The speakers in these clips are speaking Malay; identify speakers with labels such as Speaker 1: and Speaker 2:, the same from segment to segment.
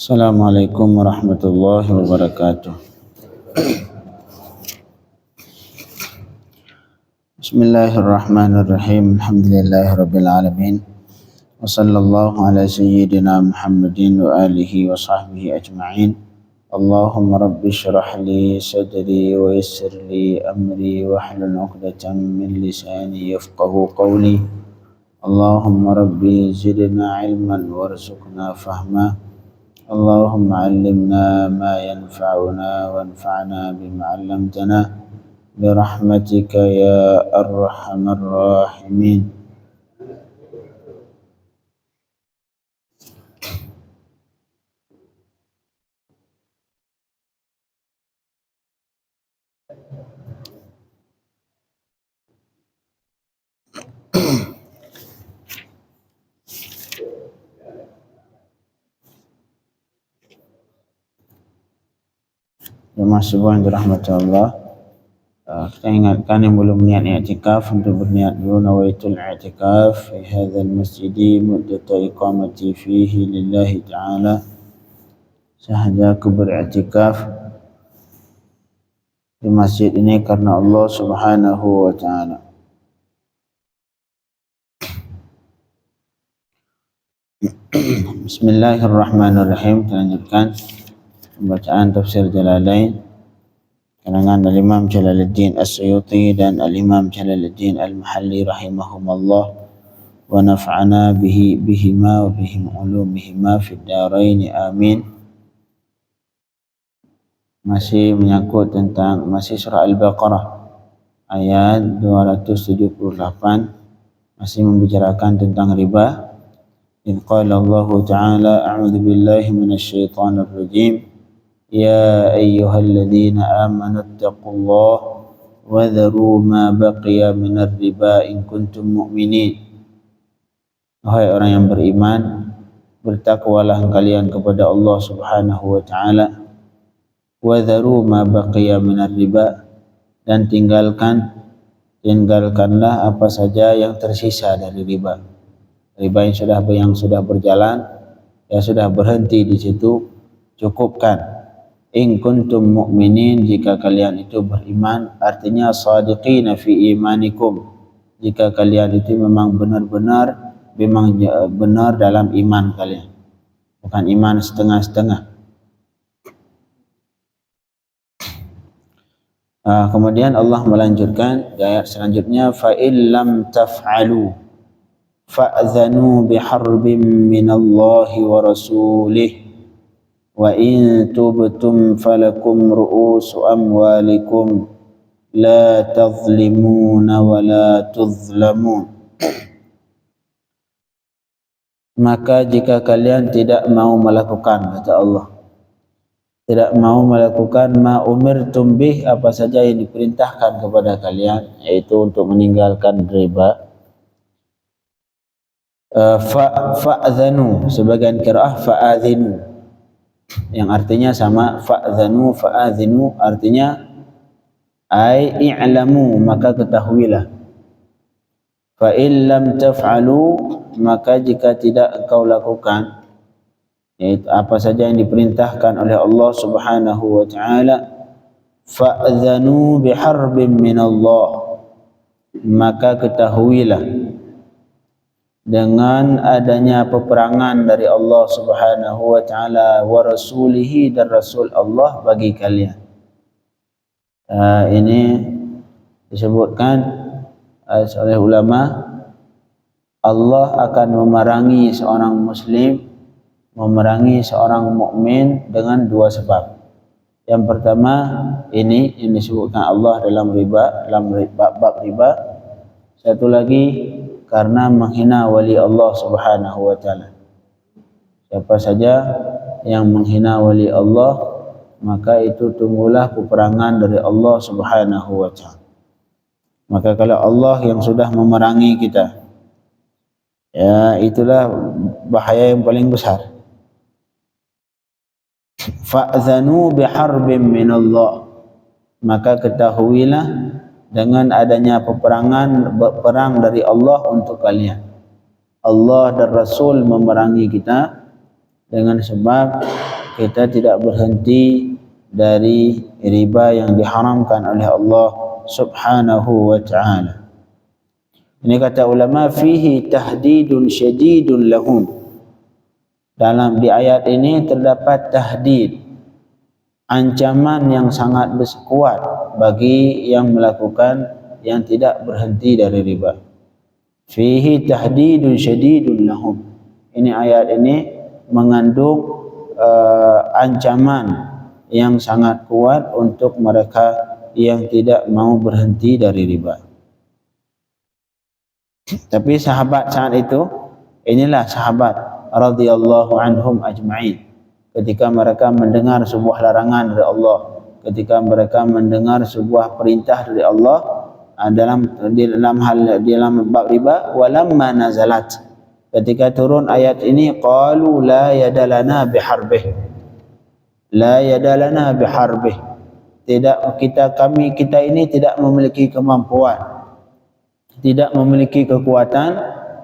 Speaker 1: Assalamualaikum warahmatullahi wabarakatuh. Bismillahirrahmanirrahim. Alhamdulillahirabbil alamin. Wa sallallahu ala sayyidina Muhammadin wa alihi wa sahbihi ajma'in. Allahumma rabbi shrah li sadri wa yassir li amri wa hlul 'uqdatam min lisani yafqahu qawli. Allahumma rabbi zidna ilman warzuqna fahma. Allahumma 'allimna ma yanfa'una wanfa'na bima 'allamtana birahmatika ya arhamar rahimin. Jemaah subuh yang dirahmati Allah, kita ingatkan yang belum niat i'tikaf untuk berniat dulu. Nawaitul i'tikaf fi hadzal masjid muddata iqamati fihi lillahi ta'ala. Sahaja aku beriktikaf di masjid ini karena Allah Subhanahu wa ta'ala. Bismillahirrahmanirrahim. Kita lanjutkan pembacaan tafsir Jalalain karangan Al-Imam Jalaluddin As-Suyuti dan Al-Imam Jalaluddin Al-Mahalli rahimahumallah wa naf'ana bihima wa bihim ulumihima fid darain amin. Masih menyangkut tentang surah Al-Baqarah ayat 278, masih membicarakan tentang riba. إذ قال الله تعالى أعوذ بالله من الشيطان الرجيم يا أيها الذين آمنوا اتقوا الله وذروا ما بقي من الربا إن كنتم مؤمنين. Wahai orang yang beriman, bertakwalah kalian kepada Allah Subhanahu wa ta'ala. وذروا ما بقي من الربا, dan tinggalkanlah apa saja yang tersisa dari riba. Riba yang sudah berjalan, ya sudah berhenti di situ, cukupkan. In kuntum mu'minin, jika kalian itu beriman, artinya shadiqina fi imanikum, jika kalian itu memang benar dalam iman kalian, bukan iman setengah-setengah. Kemudian Allah melanjutkan di ayat selanjutnya, fa illam taf'alu fa'adhanu biharbin minallahi wa rasulih wa in tubtum falakum ru'usu amwalikum la tazlimuna wa la tuzlamun. Maka jika kalian tidak mau melakukan, kata Allah, tidak mau melakukan ma umirtum bih, apa saja yang diperintahkan kepada kalian, yaitu untuk meninggalkan riba. Fa'adhanu, sebagian qiraah fa'adhinu, yang artinya sama, fa'adhanu fa'adhinu, artinya ai i'lamu, maka ketahuilah. Fa illam taf'alu, maka jika tidak engkau lakukan, yaitu apa saja yang diperintahkan oleh Allah Subhanahu wa ta'ala, fa'adhanu biharbin minallah, maka ketahuilah dengan adanya peperangan dari Allah Subhanahu wa ta'ala wa rasulihi, dan rasul Allah bagi kalian. Ini disebutkan oleh ulama, Allah akan memerangi seorang muslim, memerangi seorang mukmin dengan dua sebab. Yang pertama, ini yang disebutkan Allah dalam bab riba. Satu lagi, karena menghina wali Allah Subhanahu wa ta'ala. Siapa saja yang menghina wali Allah, maka itu tunggulah peperangan dari Allah Subhanahu wa ta'ala. Maka kalau Allah yang sudah memerangi kita, ya itulah bahaya yang paling besar. Fa'zanu biharbin minallah, maka ketahuilah dengan adanya perang dari Allah untuk kalian. Allah dan Rasul memerangi kita dengan sebab kita tidak berhenti dari riba yang diharamkan oleh Allah Subhanahu wa ta'ala. Ini kata ulama, fihi tahdidun syadidun lahum. Dalam di ayat ini terdapat tahdid, ancaman yang sangat kuat bagi yang melakukan, yang tidak berhenti dari riba. Fihi tahdidun syadidun lahum. Ini ayat ini mengandung ancaman yang sangat kuat untuk mereka yang tidak mau berhenti dari riba. Tapi sahabat saat itu, inilah sahabat radhiyallahu anhum ajma'in, ketika mereka mendengar sebuah larangan dari Allah, ketika mereka mendengar sebuah perintah dari Allah dalam bab riba, walamma nazalat, ketika turun ayat ini, qalu la yadalana biharbih, la yadalana biharbih, tidak kita ini tidak memiliki kemampuan, tidak memiliki kekuatan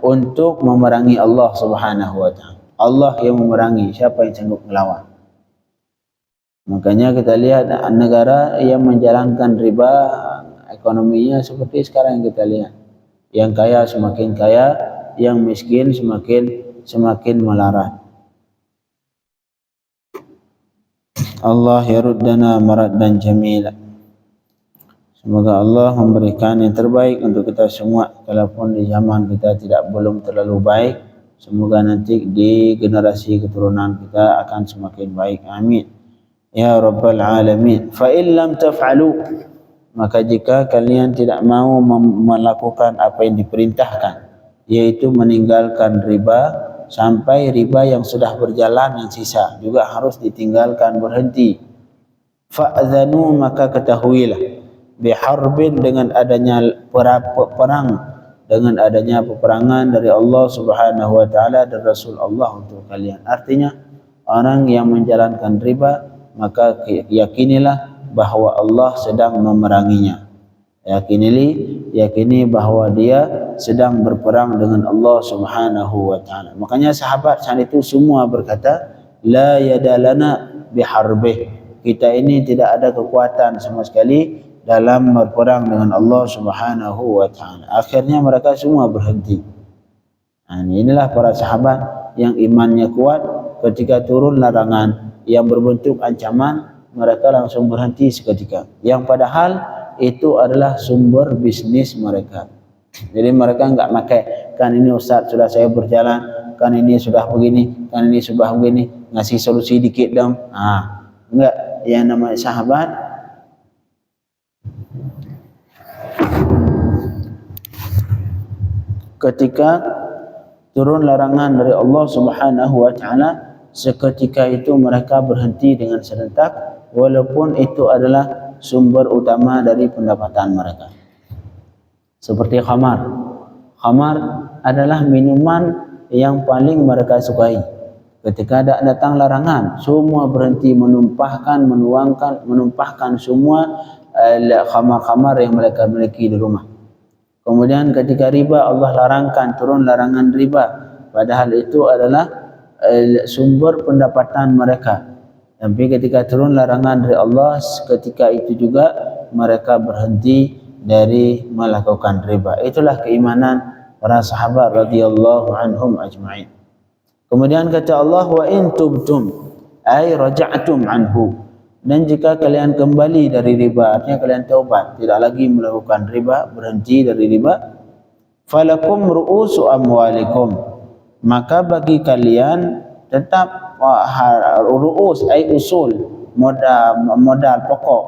Speaker 1: untuk memerangi Allah Subhanahu wa ta'ala. Allah yang memerangi, siapa yang sanggup melawan? Makanya kita lihat negara yang menjalankan riba, ekonominya seperti sekarang yang kita lihat. Yang kaya semakin kaya, yang miskin semakin melarat. Allah yaruddana maraddan jamila. Semoga Allah memberikan yang terbaik untuk kita semua, walaupun di zaman kita belum terlalu baik. Semoga nanti di generasi keturunan kita akan semakin baik. Amin ya rabbal alamin. Fa in lam taf'alu, maka jika kalian tidak mau melakukan apa yang diperintahkan, yaitu meninggalkan riba, sampai riba yang sudah berjalan yang sisa juga harus ditinggalkan, berhenti. Fa'adhanu, maka ketahuilah, biharbin, dengan adanya perang, dengan adanya peperangan dari Allah Subhanahu wa ta'ala dan Rasul Allah untuk kalian. Artinya orang yang menjalankan riba, maka yakinilah bahwa Allah sedang memeranginya. Yakini bahwa dia sedang berperang dengan Allah Subhanahu wa ta'ala. Makanya sahabat saat itu semua berkata, la yadalana biharbih, kita ini tidak ada kekuatan sama sekali dalam berperang dengan Allah Subhanahu wa ta'ala. Akhirnya mereka semua berhenti. Inilah para sahabat yang imannya kuat, ketika turun larangan yang berbentuk ancaman, mereka langsung berhenti seketika. Yang padahal itu adalah sumber bisnis mereka. Jadi mereka enggak pakai, kan ini Ustaz sudah saya berjalan, kan ini sudah begini, kan ini sudah begini, ngasih solusi dikit dong. Enggak, yang namanya sahabat ketika turun larangan dari Allah Subhanahu wa ta'ala, seketika itu mereka berhenti dengan serentak, walaupun itu adalah sumber utama dari pendapatan mereka. Seperti khamar. Khamar adalah minuman yang paling mereka sukai. Ketika datang larangan, semua berhenti menumpahkan semua khamar-khamar yang mereka miliki di rumah. Kemudian ketika riba, Allah larangkan, turun larangan riba, padahal itu adalah sumber pendapatan mereka. Tapi ketika turun larangan dari Allah, ketika itu juga mereka berhenti dari melakukan riba. Itulah keimanan para sahabat radhiyallahu anhum ajma'in. Kemudian kata Allah, wa in tubtum ay raja'tum anhu, dan jika kalian kembali dari riba, artinya kalian taubat, tidak lagi melakukan riba, berhenti dari riba, falakum ru'usu amwalikum, maka bagi kalian tetap ru'us ay usul, modal pokok.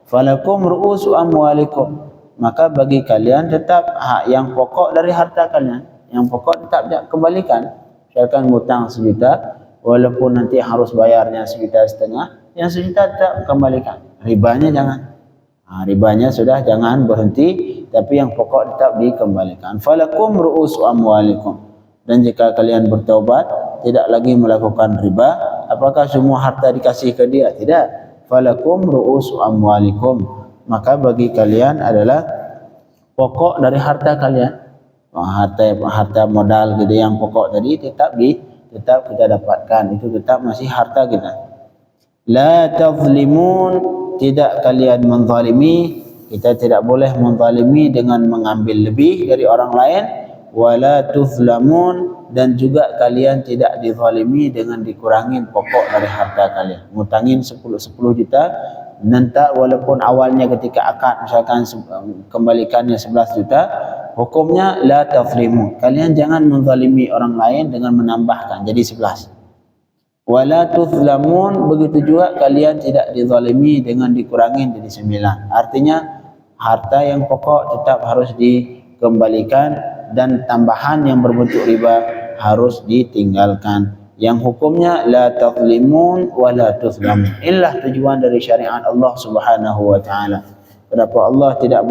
Speaker 1: Falakum ru'usu amwalikum, maka bagi kalian tetap yang pokok dari harta kalian, yang pokok tetap kembalikan. Misalkan ngutang 1 juta, walaupun nanti harus bayarnya 1,5 juta, yang 1 juta tetap kembalikan. Ribanya jangan. Ribanya sudah jangan, berhenti, tapi yang pokok tetap dikembalikan. Falakum ru'usu amwalikum, dan jika kalian bertaubat, tidak lagi melakukan riba, apakah semua harta dikasih ke dia? Tidak. Falakum ru'usu amwalikum, maka bagi kalian adalah pokok dari harta kalian. Harta modal gitu yang pokok tadi tetap kita dapatkan, itu tetap masih harta kita. La tazlimun, tidak kalian menzalimi. Kita tidak boleh menzalimi dengan mengambil lebih dari orang lain. Wala tuzlamun, dan juga kalian tidak dizalimi dengan dikurangin pokok dari harta kalian. Ngutangin 10 juta, nanti walaupun awalnya ketika akad misalkan kembalikannya 11 juta, hukumnya la tazlimun. Kalian jangan menzalimi orang lain dengan menambahkan jadi 11. Wala tuzlamun, begitu juga kalian tidak dizalimi dengan dikurangin jadi 9. Artinya harta yang pokok tetap harus dikembalikan dan tambahan yang berbentuk riba harus ditinggalkan. Yang hukumnya la tazlimun wala tuzlamun. Inilah tujuan dari syariat Allah Subhanahu wa taala. Kenapa Allah tidak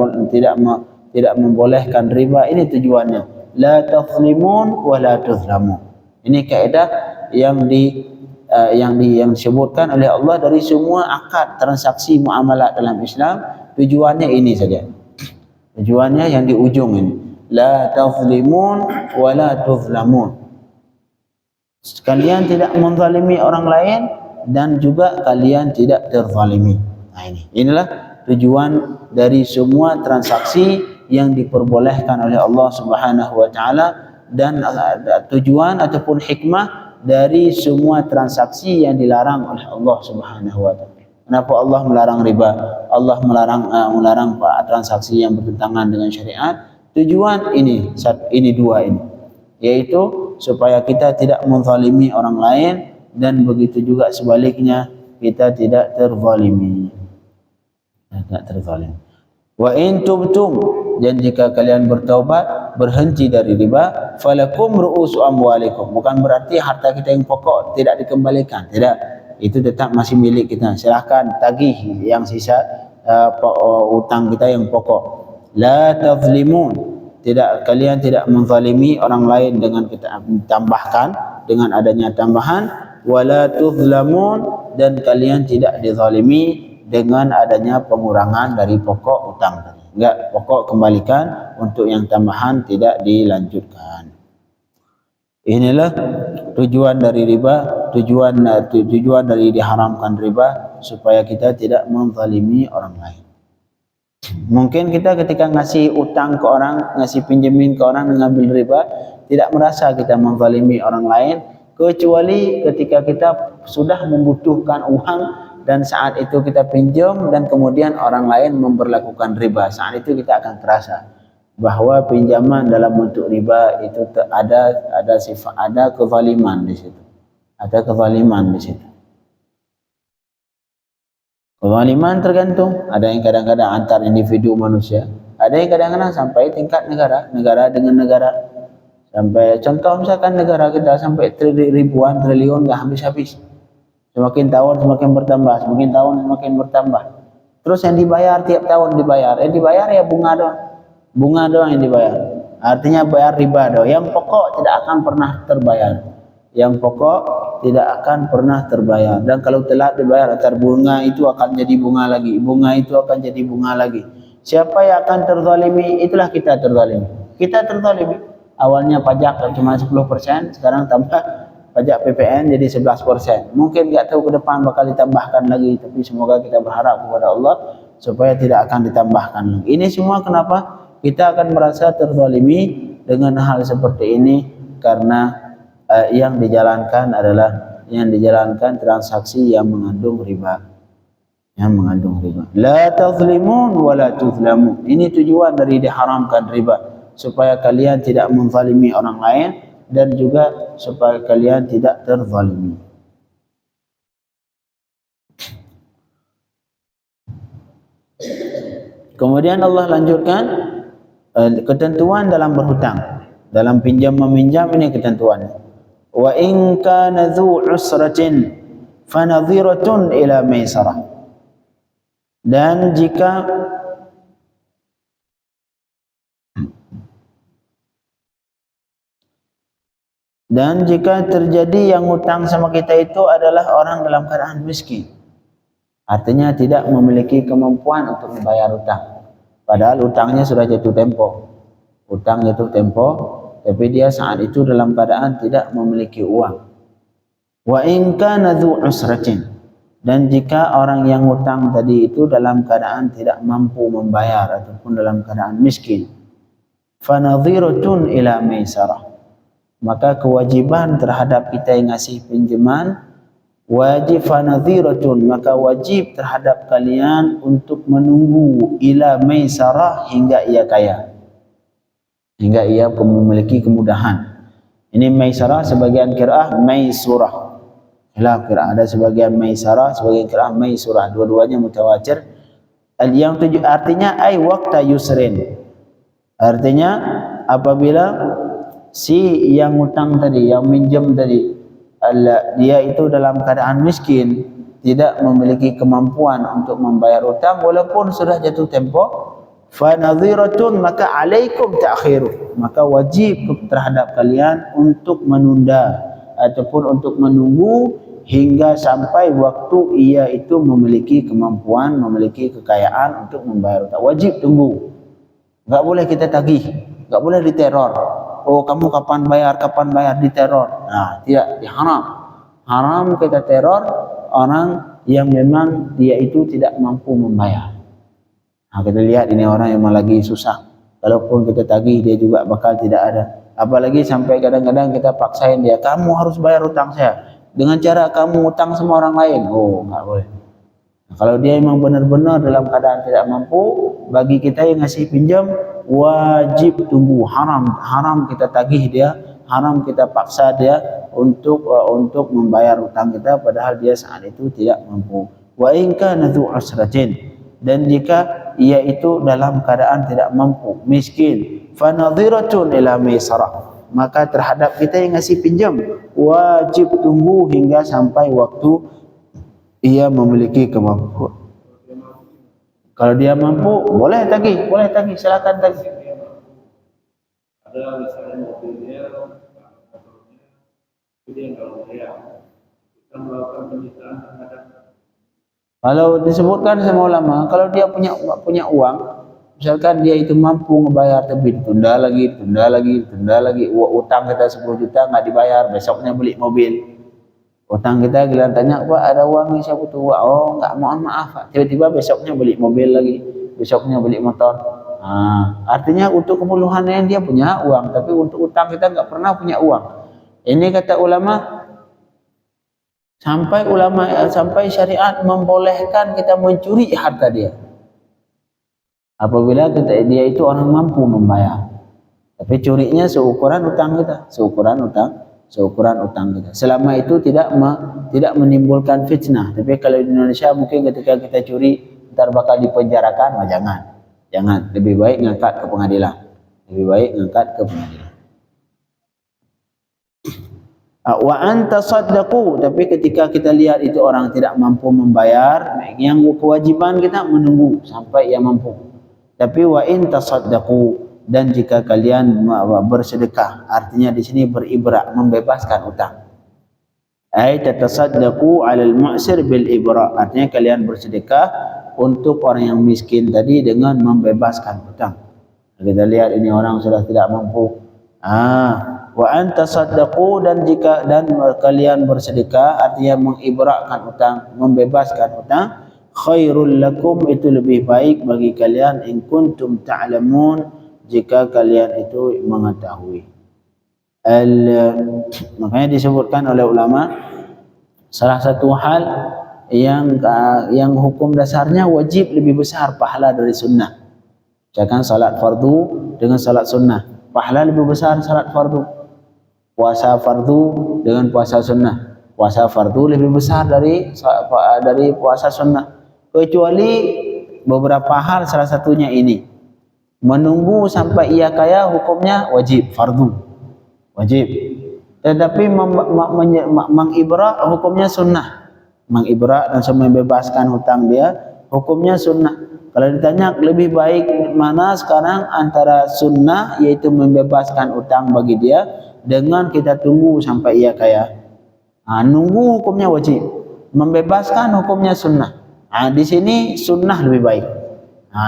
Speaker 1: membolehkan riba? Ini tujuannya. La tazlimun wala tuzlamun. Ini kaidah yang disebutkan oleh Allah dari semua akad transaksi muamalat dalam Islam. Tujuannya ini saja. Tujuannya yang di ujung ini. La tazlimun wa la tuzlamun. Kalian tidak menzalimi orang lain dan juga kalian tidak terzalimi. Nah inilah tujuan dari semua transaksi yang diperbolehkan oleh Allah Subhanahu wa taala, dan tujuan ataupun hikmah dari semua transaksi yang dilarang oleh Allah Subhanahu wa taala. Kenapa Allah melarang riba? Allah melarang transaksi yang bertentangan dengan syariat. Tujuan ini dua ini, yaitu supaya kita tidak menzalimi orang lain, dan begitu juga sebaliknya kita tidak terzalimi. Wa in tubtum, dan jika kalian bertaubat berhenti dari riba, falakum ru'usu amwalikum, bukan berarti harta kita yang pokok tidak dikembalikan, tidak, itu tetap masih milik kita. Silahkan tagih yang sisa utang kita yang pokok. La tazlimun, kalian tidak menzalimi orang lain dengan kita tambahkan, dengan adanya tambahan. Wala tuzlamun, dan kalian tidak dizalimi dengan adanya pengurangan dari pokok utang tadi. Enggak, pokok kembalikan, untuk yang tambahan tidak dilanjutkan. Inilah tujuan dari riba, tujuan dari diharamkan riba, supaya kita tidak menzalimi orang lain. Mungkin kita ketika ngasih utang ke orang, ngasih pinjemin ke orang dengan ngambil riba, tidak merasa kita menzalimi orang lain, kecuali ketika kita sudah membutuhkan uang dan saat itu kita pinjam dan kemudian orang lain memperlakukan riba. Saat itu kita akan terasa bahwa pinjaman dalam bentuk riba itu ada sifat, ada kezaliman di situ. Ada kezaliman di situ. Kezaliman tergantung, ada yang kadang-kadang antar individu manusia, ada yang kadang-kadang sampai tingkat negara dengan negara. Sampai contoh misalkan negara kita sampai ribuan triliun nggak habis-habis. Semakin tahun semakin bertambah, semakin tahun semakin bertambah. Terus yang dibayar tiap tahun dibayar ya bunga doang yang dibayar. Artinya bayar riba doang. Yang pokok tidak akan pernah terbayar. Yang pokok tidak akan pernah terbayar. Dan kalau telat dibayar, antar bunga itu akan jadi bunga lagi, bunga itu akan jadi bunga lagi. Siapa yang akan terzalimi? Itulah kita terzalimi. Kita terzalimi. Awalnya pajak cuma 10%, sekarang tambah pajak PPN jadi 11%. Mungkin tidak tahu ke depan bakal ditambahkan lagi, tapi semoga kita berharap kepada Allah supaya tidak akan ditambahkan lagi. Ini semua kenapa? Kita akan merasa terzalimi dengan hal seperti ini, karena yang dijalankan transaksi yang mengandung riba. La tazlimun wa la tuzlamun. Ini tujuan dari diharamkan riba, supaya kalian tidak menzalimi orang lain dan juga supaya kalian tidak terzalimi. Kemudian Allah lanjutkan ketentuan dalam berhutang, dalam pinjam meminjam. Ini ketentuannya. Wa in kana dzu usratin fanadhiratun ila maisarah. Dan jika terjadi yang hutang sama kita itu adalah orang dalam keadaan miskin, artinya tidak memiliki kemampuan untuk membayar hutang, padahal hutangnya sudah jatuh tempo, tapi dia saat itu dalam keadaan tidak memiliki uang. Wa in kana dzu usratin, Dan jika orang yang hutang tadi itu dalam keadaan tidak mampu membayar ataupun dalam keadaan miskin, fanadhiratun ila maisarah, maka kewajiban terhadap kita yang ngasih pinjaman wajib, fanadhiratun, maka wajib terhadap kalian untuk menunggu ila maisarah, hingga ia kaya, hingga ia memiliki kemudahan. Ini maisarah, sebagian qiraah maisurah. Khilaf qiraah, ada sebagian maisarah, sebagian qiraah maisurah. Dua-duanya mutawatir. Yang tujuh artinya ai waqta yusrin. Artinya apabila si yang hutang tadi, yang minjam tadi, dia itu dalam keadaan miskin, tidak memiliki kemampuan untuk membayar hutang walaupun sudah jatuh tempo, fa nadhiratun, maka alaikum ta'khiru, maka wajib terhadap kalian untuk menunda ataupun untuk menunggu hingga sampai waktu ia itu memiliki kemampuan, memiliki kekayaan untuk membayar hutang. Wajib tunggu. Enggak boleh kita tagih, enggak boleh diteror. Oh, kamu kapan bayar, diteror. Nah, tidak, diharam. Haram kita teror orang yang memang dia itu tidak mampu membayar. Nah, kita lihat ini orang yang lagi susah. Kalaupun kita tagih, dia juga bakal tidak ada. Apalagi sampai kadang-kadang kita paksain dia, kamu harus bayar hutang saya dengan cara kamu hutang sama orang lain. Oh, enggak boleh. Nah, kalau dia memang benar-benar dalam keadaan tidak mampu, bagi kita yang ngasih pinjam wajib tunggu. Haram kita tagih dia, haram kita paksa dia untuk membayar hutang kita padahal dia saat itu tidak mampu. Wa in kana dzu usratin, dan jika ia itu dalam keadaan tidak mampu, miskin, fa nadhiratun ila maisarah, maka terhadap kita yang ngasih pinjam wajib tunggu hingga sampai waktu ia memiliki kemampuan. Kalau dia mampu, boleh tagih, silakan tagih.
Speaker 2: Ada misalnya mobilnya, motornya, dia nggak bayar, kita melakukan penyitaan terhadap.
Speaker 1: Kalau disebutkan sama ulama, kalau dia punya uang, misalkan dia itu mampu ngebayar tapi ditunda lagi, utang kita 10 juta nggak dibayar, besoknya beli mobil. Utang kita giliran tanya, Pak ada uang nih, saya butuh uang. Oh enggak, mohon maaf Pak. Tiba-tiba besoknya beli mobil lagi, besoknya beli motor. Nah, artinya untuk keperluannya dia punya uang, tapi untuk utang kita enggak pernah punya uang. Ini kata ulama, sampai syariat membolehkan kita mencuri harta dia. Apabila dia itu orang mampu membayar. Tapi curinya seukuran utang kita, seukuran utang kita. Selama itu tidak menimbulkan fitnah. Tapi kalau di Indonesia mungkin ketika kita curi ntar bakal dipenjarakan, nah jangan. Lebih baik ngangkat ke pengadilan. Wa anta saddaqu, tapi ketika kita lihat itu orang tidak mampu membayar, yang kewajiban kita menunggu sampai ia mampu. Tapi wa in tasaddaqu, dan jika kalian bersedekah, artinya di sini beribra, membebaskan utang. Ai tatasaddaqu 'alal mu'sir bil ibra, artinya kalian bersedekah untuk orang yang miskin tadi dengan membebaskan utang. Kita lihat ini orang sudah tidak mampu. Wa anta saddaqu, dan kalian bersedekah, artinya mengibrakan utang, membebaskan utang. Khairul lakum, itu lebih baik bagi kalian, in kuntum ta'lamun, jika kalian itu mengetahui. Makanya disebutkan oleh ulama, salah satu hal yang hukum dasarnya wajib lebih besar pahala dari sunnah. Misalkan salat fardu dengan salat sunnah, pahala lebih besar salat fardu. Puasa fardu dengan puasa sunnah, puasa fardu lebih besar dari puasa sunnah. Kecuali beberapa hal, salah satunya ini, menunggu sampai ia kaya hukumnya wajib, fardu, wajib. Tetapi mengibra hukumnya sunnah. Mengibra dan membebaskan hutang dia hukumnya sunnah. Kalau ditanya lebih baik mana sekarang antara sunnah, yaitu membebaskan hutang bagi dia, dengan kita tunggu sampai ia kaya. Nunggu hukumnya wajib, membebaskan hukumnya sunnah. Di sini sunnah lebih baik.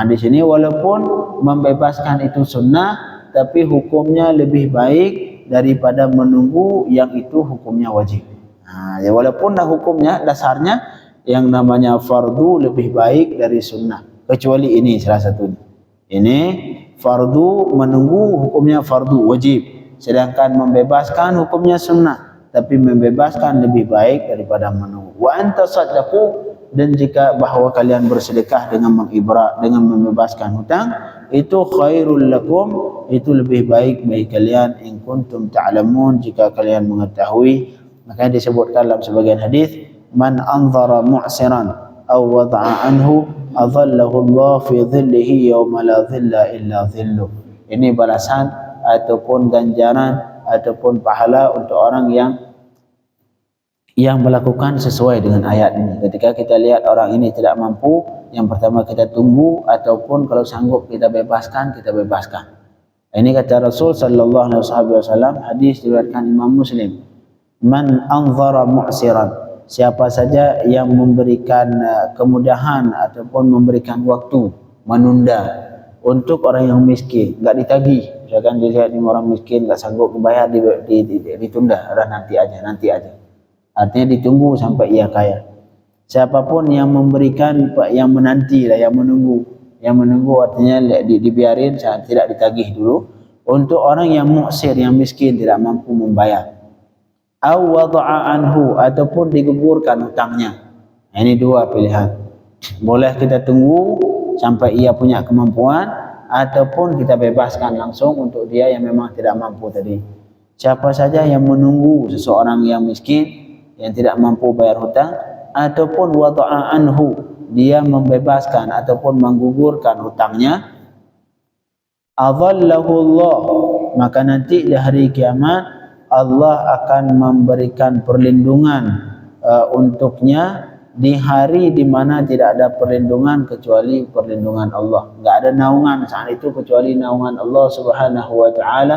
Speaker 1: Di sini walaupun membebaskan itu sunnah, tapi hukumnya lebih baik daripada menunggu yang itu hukumnya wajib. Ya walaupun dah hukumnya dasarnya yang namanya fardu lebih baik dari sunnah, kecuali ini salah satunya. Ini fardu menunggu hukumnya fardu wajib, sedangkan membebaskan hukumnya sunnah, tapi membebaskan lebih baik daripada menunggu. Wa anta saddaqu, dan jika bahawa kalian bersedekah dengan mengibra, dengan membebaskan hutang, itu khairul lakum, itu lebih baik bagi kalian, in kuntum ta'lamun, jika kalian mengetahui. Maka disebutkan dalam sebagian hadis, man anzara mu'siran aw wada'a anhu adhallahu Allah fi dhillihi yawma la dhilla illa dhilluh. Ini balasan ataupun ganjaran ataupun pahala untuk orang yang melakukan sesuai dengan ayat ini. Ketika kita lihat orang ini tidak mampu, yang pertama kita tunggu, ataupun kalau sanggup kita bebaskan, kita bebaskan. Ini kata Rasul sallallahu alaihi wasallam, hadis diriwayatkan Imam Muslim. Man anzara mu'siran, siapa saja yang memberikan kemudahan ataupun memberikan waktu, menunda untuk orang yang miskin, enggak ditagih. Misalkan dia lihat orang miskin enggak sanggup membayar, ditunda, nanti aja. Artinya ditunggu sampai ia kaya. Siapapun yang memberikan, yang menanti lah, yang menunggu artinya dibiarin, tidak ditagih dulu. Untuk orang yang mu'sir, yang miskin, tidak mampu membayar. Aw wada'a anhu, ataupun digugurkan hutangnya. Ini dua pilihan. Boleh kita tunggu sampai ia punya kemampuan, ataupun kita bebaskan langsung untuk dia yang memang tidak mampu tadi. Siapa saja yang menunggu seseorang yang miskin, yang tidak mampu bayar hutang, ataupun wada'a anhu, dia membebaskan ataupun menggugurkan hutangnya, adhallahu Allah, maka nanti di hari kiamat Allah akan memberikan perlindungan untuknya di hari di mana tidak ada perlindungan kecuali perlindungan Allah. Enggak ada naungan saat itu kecuali naungan Allah Subhanahu wa taala.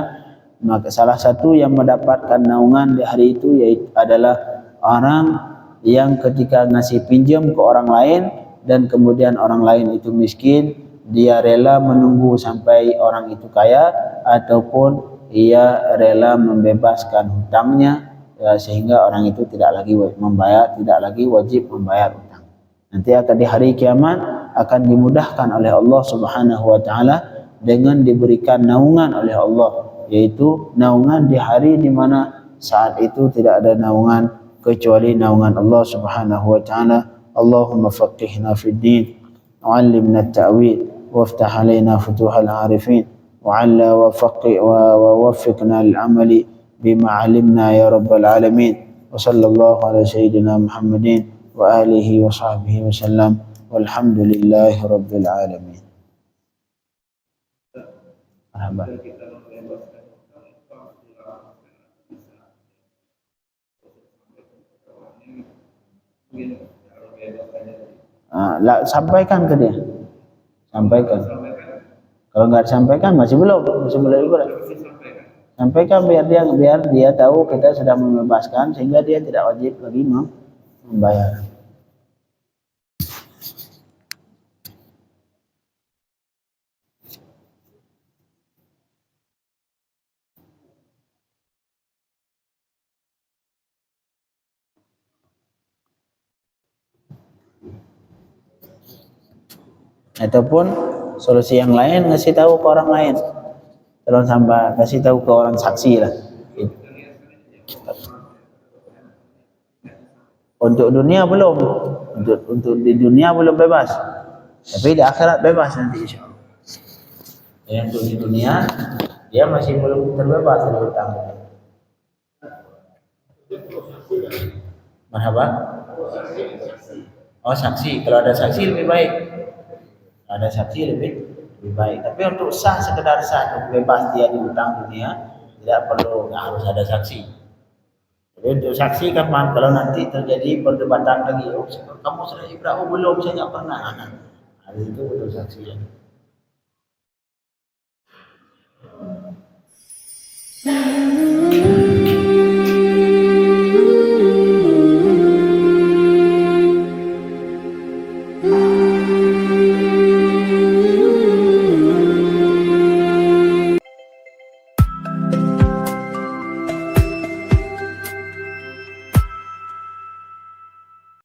Speaker 1: Maka salah satu yang mendapatkan naungan di hari itu yaitu adalah orang yang ketika ngasih pinjam ke orang lain dan kemudian orang lain itu miskin, dia rela menunggu sampai orang itu kaya, ataupun ia rela membebaskan hutangnya sehingga orang itu tidak lagi wajib membayar hutang. Nanti akan di hari kiamat akan dimudahkan oleh Allah Subhanahu wa taala dengan diberikan naungan oleh Allah, yaitu naungan di hari di mana saat itu tidak ada naungan kecuali naungan Allah Subhanahu wa taala. Allahumma faqihna fid din, 'allimna at-ta'wil, waftah 'alaina futuhal 'arifin, وعلى ووفقنا للعمل بما علمنا يا رب العالمين. وصلى الله على سيدنا محمد وآله وصحبه وسلم والحمد لله رب العالمين. Sampaikan ke dia, sampaikan. Kalau nggak disampaikan masih belum ibarat. Sampaikan biar dia tahu kita sudah membebaskan, sehingga dia tidak wajib lagi membayar. Ataupun solusi yang lain, ngasih tahu ke orang lain, kalau sampai kasih tahu ke orang saksi lah. Untuk dunia belum, untuk di dunia belum bebas, tapi di akhirat bebas nanti insyaallah. Yang untuk di dunia dia masih belum terbebas dari hutang. Marhaba. Oh, saksi, kalau ada saksi lebih baik. Ada saksi lebih baik. Tapi untuk sekedar sah untuk bebas dia di hutang dunia, tidak perlu, nggak harus ada saksi. Jadi untuk saksi kapan? Kalau nanti terjadi perdebatan lagi, oh, kamu sudah ibrah, belum, saya nggak pernah. Hari itu untuk saksi.